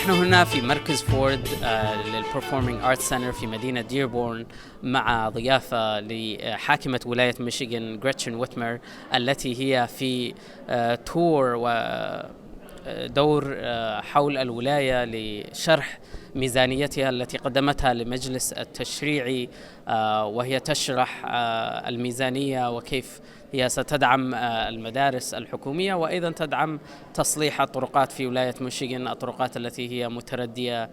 نحن هنا في مركز فورد للبرفورمينج آرت سنتر في مدينة ديربورن مع ضيافة لحاكمة ولاية ميشيغان غريتشن ويتمر التي هي في تور ودور حول الولاية لشرح ميزانيتها التي قدمتها لمجلس التشريعي، وهي تشرح الميزانية وكيف هي ستدعم المدارس الحكومية وأيضا تدعم تصليح الطرقات في ولاية ميشيغان، الطرقات التي هي متردية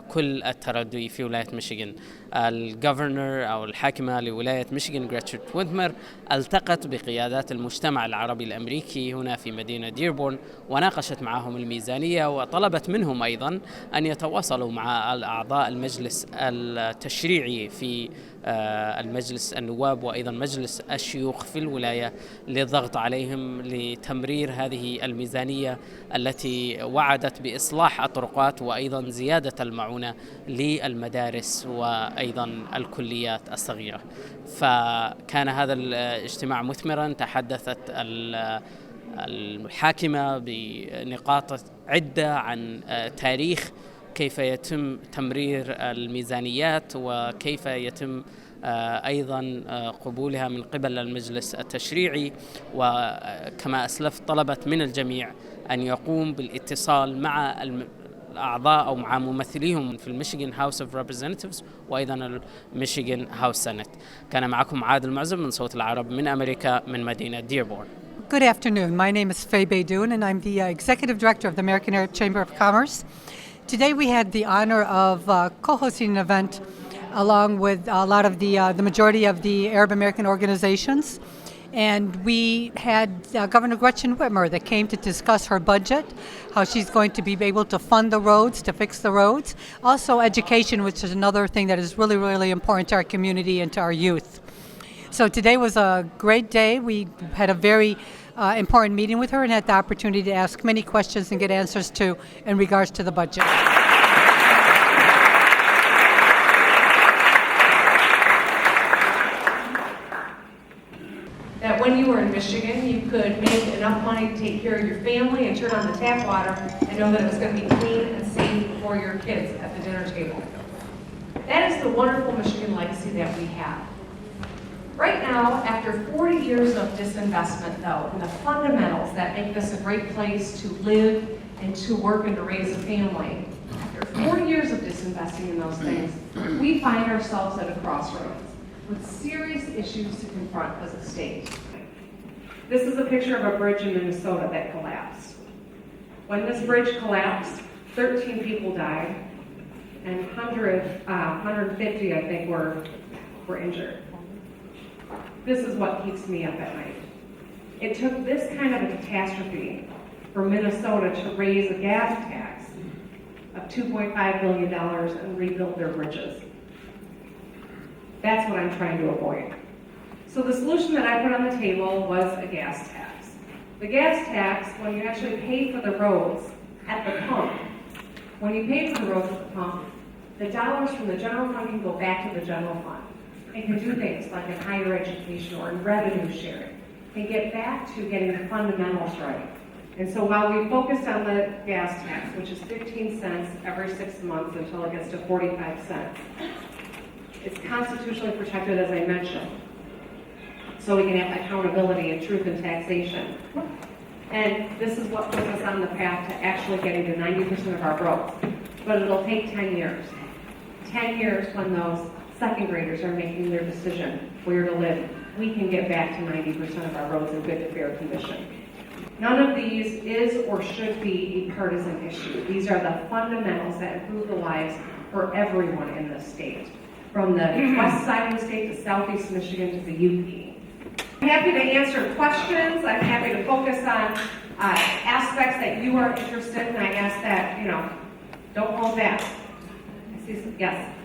كل التردي في ولاية ميشيغان. الجوفرنر أو الحاكمة لولاية ميشيغان غريتشن ويتمر التقت بقيادات المجتمع العربي الأمريكي هنا في مدينة ديربورن وناقشت معهم الميزانية، وطلبت منهم أيضا أن يتواصلوا مع أعضاء المجلس التشريعي في المجلس النواب وأيضا مجلس الشيوخ في الولاية للضغط عليهم لتمرير هذه الميزانية التي وعدت بإصلاح الطرقات وأيضا زيادة المعونة للمدارس وأيضا الكليات الصغيرة. فكان هذا الاجتماع مثمرا، تحدثت الحاكمة بنقاط عدة عن تاريخ كيف يتم تمرير الميزانيات وكيف يتم أيضا قبولها من قبل المجلس التشريعي، وكما أسلفت طلبت من الجميع أن يقوم بالاتصال مع الأعضاء أو مع ممثليهم في الميشيغان هاوس اوف ريبريزنتيفز وأيضا الميشيغان هاوس سنت. كان معكم عادل معزب من صوت العرب من أمريكا من مدينة ديربورن. Good afternoon. My name is Faye Beydoun and I'm the Executive Director of the American Arab Chamber of Commerce. Today we had the honor of co-hosting an event along with a lot of the majority of the Arab American organizations. And we had Governor Gretchen Whitmer that came to discuss her budget, how she's going to be able to fund the roads, to fix the roads. Also education, which is another thing that is really, really important to our community and to our youth. So today was a great day. We had a very important meeting with her and had the opportunity to ask many questions and get answers to in regards to the budget. That when you were in Michigan, you could make enough money to take care of your family and turn on the tap water and know that it was going to be clean and safe for your kids at the dinner table. That is the wonderful Michigan legacy that we have. Right now, after 40 years of disinvestment, though, in the fundamentals that make this a great place to live and to work and to raise a family, after 40 years of disinvesting in those things, we find ourselves at a crossroads with serious issues to confront as a state. This is a picture of a bridge in Minnesota that collapsed. When this bridge collapsed, 13 people died, and 150, I think, were injured. This is what keeps me up at night. It took this kind of a catastrophe for Minnesota to raise a gas tax of $2.5 billion and rebuild their bridges. That's what I'm trying to avoid. So the solution that I put on the table was a gas tax. The gas tax, when you actually pay for the roads at the pump, when you pay for the roads at the pump, the dollars from the general fund can go back to the general fund and can do things like in higher education or in revenue sharing and get back to getting the fundamentals right. And so while we focused on the gas tax, which is 15 cents every 6 months until it gets to 45 cents, it's constitutionally protected, as I mentioned, so we can have accountability and truth in taxation. And this is what puts us on the path to actually getting to 90% of our roads. But it'll take 10 years. 10 years when those second graders are making their decision where to live, we can get back to 90% of our roads in good and fair condition. None of these is or should be a partisan issue. These are the fundamentals that improve the lives for everyone in this state, from the west side of the state to southeast Michigan to the UP. I'm happy to answer questions. I'm happy to focus on aspects that you are interested in. I ask that, don't hold back. I see some, yes.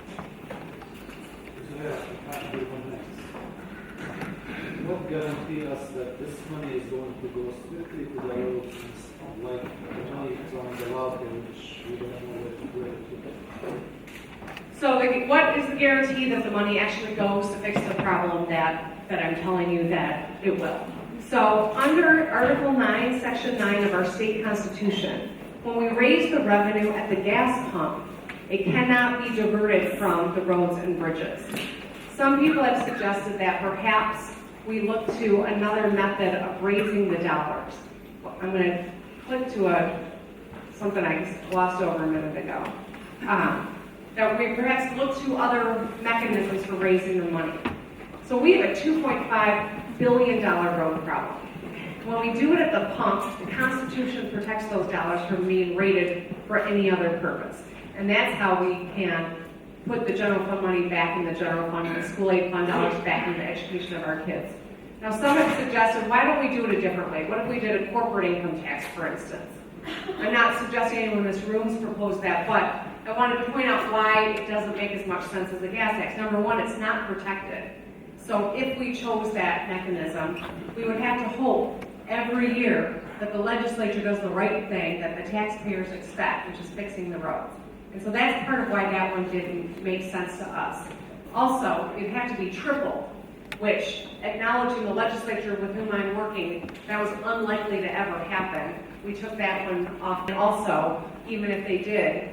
What guarantees us that this money is going to go strictly to the roads, like the money from the lottery, which we don't know where to go? So what is the guarantee that the money actually goes to fix the problem that I'm telling you that it will? So under Article 9, Section 9 of our state constitution, When we raise the revenue at the gas pump, it cannot be diverted from the roads and bridges. Some people have suggested that perhaps we look to another method of raising the dollars. I'm going to click to something I glossed over a minute ago. That we perhaps look to other mechanisms for raising the money. So we have a $2.5 billion road problem. When we do it at the pump, the Constitution protects those dollars from being rated for any other purpose. And that's how we can put the general fund money back in the general fund and the school aid fund dollars back into the education of our kids. Now, some have suggested, why don't we do it a different way? What if we did a corporate income tax, for instance? I'm not suggesting anyone in this room's proposed that, but I wanted to point out why it doesn't make as much sense as a gas tax. Number one, it's not protected. So if we chose that mechanism, we would have to hope every year that the legislature does the right thing that the taxpayers expect, which is fixing the roads. And so that's part of why that one didn't make sense to us. Also, it'd have to be triple, which, acknowledging the legislature with whom I'm working, that was unlikely to ever happen. We took that one off. And also, even if they did,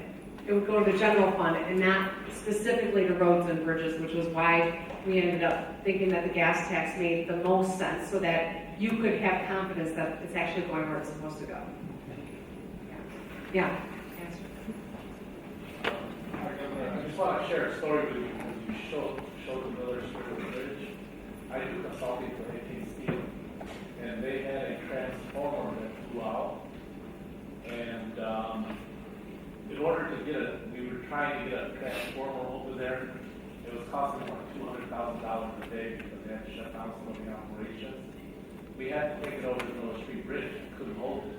it would go to the general fund and not specifically to roads and bridges, which was why we ended up thinking that the gas tax made the most sense, so that you could have confidence that it's actually going where it's supposed to go. Yeah. I just want to share a story with you because you showed the Miller Street Bridge. I do consulting for AP Steel, and they had a transformer that blew out. And in order to get it, we were trying to get a transformer over there. It was costing like $200,000 a day because they had to shut down some of the operations. We had to take it over to the Miller Street Bridge, couldn't hold it.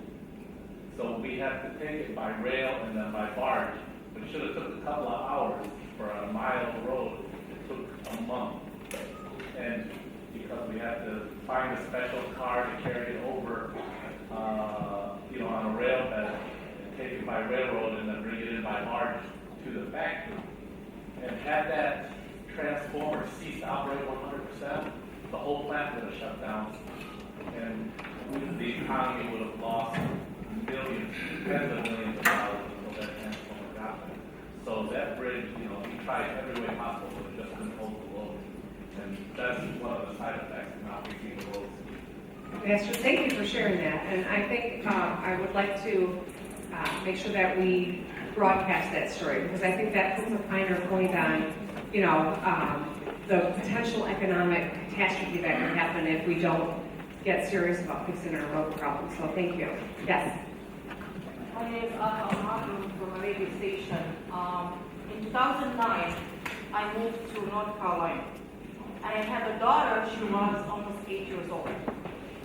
So we had to take it by rail and then by barge. But it should have took a couple of hours for a mile of road. It took a month. And because we had to find a special car to carry it over, on a rail bed and take it by railroad and then bring it in by barge to the factory. And had that transformer ceased to operate 100%, the whole plant would have shut down. And the economy would have lost millions, tens of millions of dollars until that transformer got there. So that bridge, we tried every way possible, but it just couldn't hold the load. And that's one of the side effects of not fixing the roads. Master, thank you for sharing that. And I think I would like to make sure that we broadcast that story, because I think that puts a finer point on, the potential economic catastrophe that could happen if we don't get serious about fixing our road problem. So thank you. Yes. My name is Martin from a radio station. In 2009, I moved to North Carolina. And I had a daughter, she was almost 8 years old.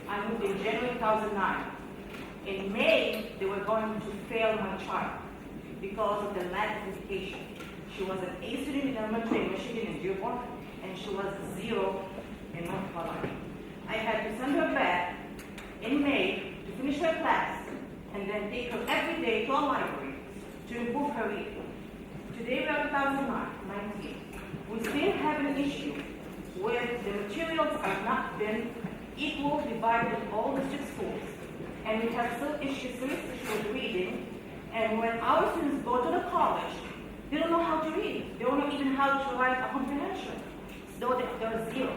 I moved in January 2009. In May, they were going to fail my child because of the lack of education. She was an A student in elementary in Michigan in Dearborn, and she was a 0 in North Carolina. I had to send her back in May to finish her class and then take her every day to a library to improve her reading. Today we are 2019. We still have an issue where the materials have not been equally divided in all district schools. And we have still issues with reading. And when our students go to the college, they don't know how to read. They don't know even how to write a comprehension. So they're 0.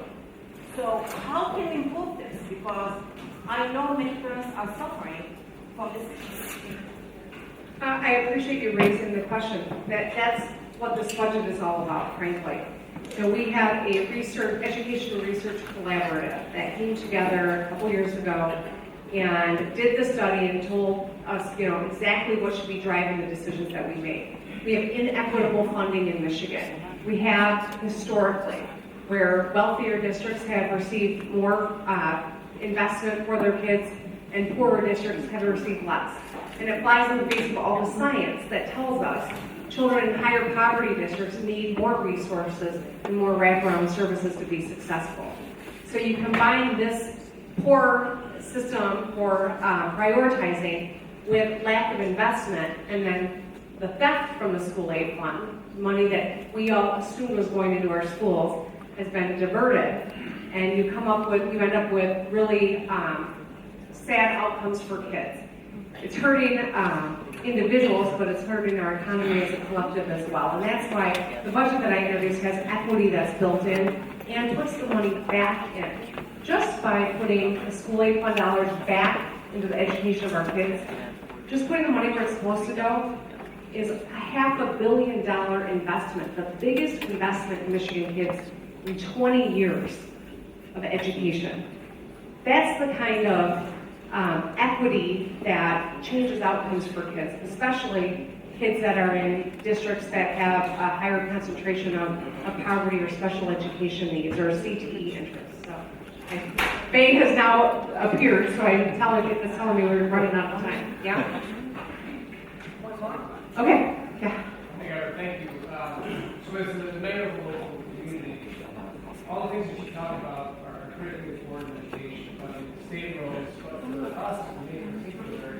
So how can we improve this? Because I know many parents are suffering from this issue. I appreciate you raising the question. That's what this budget is all about, frankly. So we have a educational research collaborative that came together a couple years ago and did the study and told us, exactly what should be driving the decisions that we make. We have inequitable funding in Michigan. We have historically, where wealthier districts have received more investment for their kids and poorer districts have received less. And it flies in the face of all the science that tells us children in higher poverty districts need more resources and more wraparound services to be successful. So you combine this poor system for prioritizing with lack of investment, and then the theft from the school aid fund, money that we all assumed was going into our schools, has been diverted, and you end up with really sad outcomes for kids. It's hurting individuals, but it's hurting our economy as a collective as well. And that's why the budget that I introduced has equity that's built in and puts the money back in. Just by putting the school aid fund dollars back into the education of our kids, just putting the money where it's supposed to go is a $500 million investment, the biggest investment in Michigan kids in 20 years of education. That's the kind of equity that changes outcomes for kids, especially kids that are in districts that have a higher concentration of poverty or special education needs or CTE interests. So, Faye has now appeared, so it's telling me we're running out of time. Yeah? Okay. Yeah. Mayor, thank you. So as the mayor of the local community, all the things that you talk about are critically important education, but in state roads, but for us, the mayor in particular,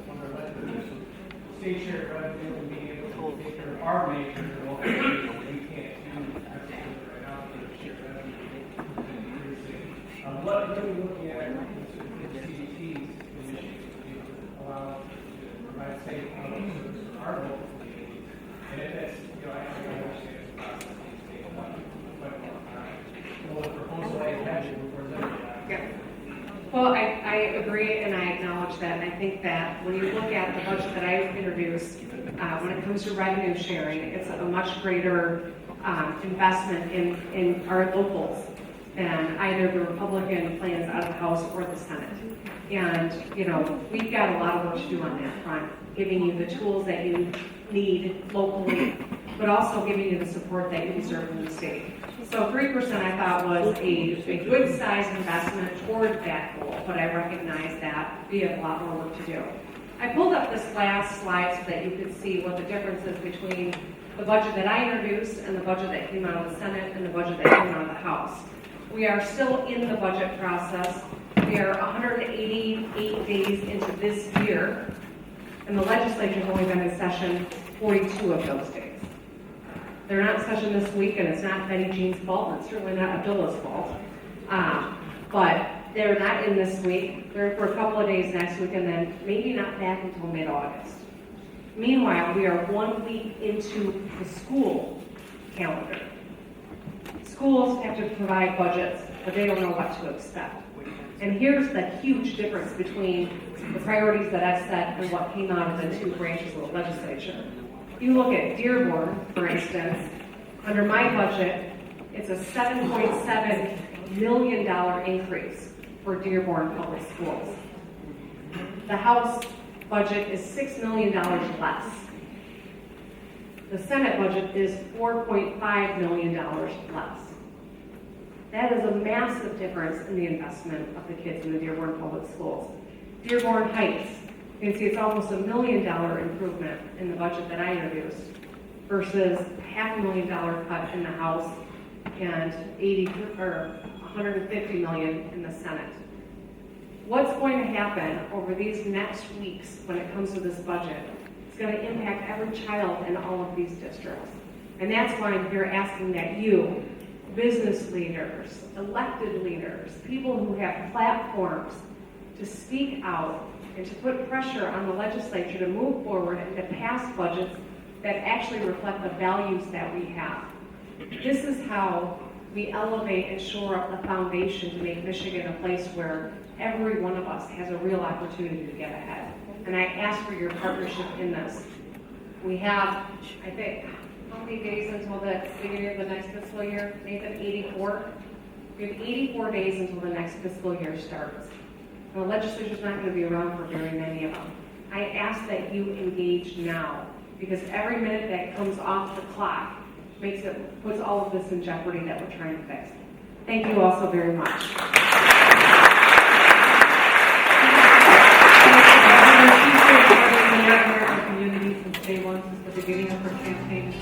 on our elected state share revenue and being able to take care of our major local communities, we can't do absolutely right now for the share revenue. What are we looking at in CDTs in Michigan to be able to allow us to provide safe services to our local communities? And if that's, I understand it's a process that needs to take quite a long time. Well, the proposal I had before that. Yeah. Well, I agree and I acknowledge that. And I think that when you look at the budget that I introduced, when it comes to revenue sharing, it's a much greater investment in our locals than either the Republican plans out of the House or the Senate. And, we've got a lot of work to do on that front, giving you the tools that you need locally, but also giving you the support that you deserve from the state. So 3% I thought was a good size investment toward that goal, but I recognize that we have a lot more work to do. I pulled up this last slide so that you could see what the difference is between the budget that I introduced and the budget that came out of the Senate and the budget that came out of the House. We are still in the budget process. We are 188 days into this year, and the legislature's only been in session 42 of those days. They're not in session this week, and it's not Betty Jean's fault, and it's certainly not Abdullah's fault. But they're not in this week. They're for a couple of days next week, and then maybe not back until mid-August. Meanwhile, we are 1 week into the school calendar. Schools have to provide budgets, but they don't know what to expect. And here's the huge difference between the priorities that I've set and what came out of the two branches of the legislature. You look at Dearborn, for instance, under my budget, it's a $7.7 million increase for Dearborn Public Schools. The House budget is $6 million less. The Senate budget is $4.5 million less. That is a massive difference in the investment of the kids in the Dearborn Public Schools. Dearborn Heights, you can see it's almost $1 million improvement in the budget that I introduced versus $500,000 cut in the House and $150 million in the Senate. What's going to happen over these next weeks when it comes to this budget? It's going to impact every child in all of these districts. And that's why I'm here asking that you, business leaders, elected leaders, people who have platforms, to speak out and to put pressure on the legislature to move forward and to pass budgets that actually reflect the values that we have. This is how we elevate and shore up the foundation to make Michigan a place where every one of us has a real opportunity to get ahead. And I ask for your partnership in this. We have, I think, how many days until the beginning of the next fiscal year? Nathan, 84? We have 84 days until the next fiscal year starts. And the legislature's not going to be around for very many of them. I ask that you engage now, because every minute that comes off the clock puts all of this in jeopardy that we're trying to fix. Thank you all so very much. Community since day one, since the beginning of her campaign.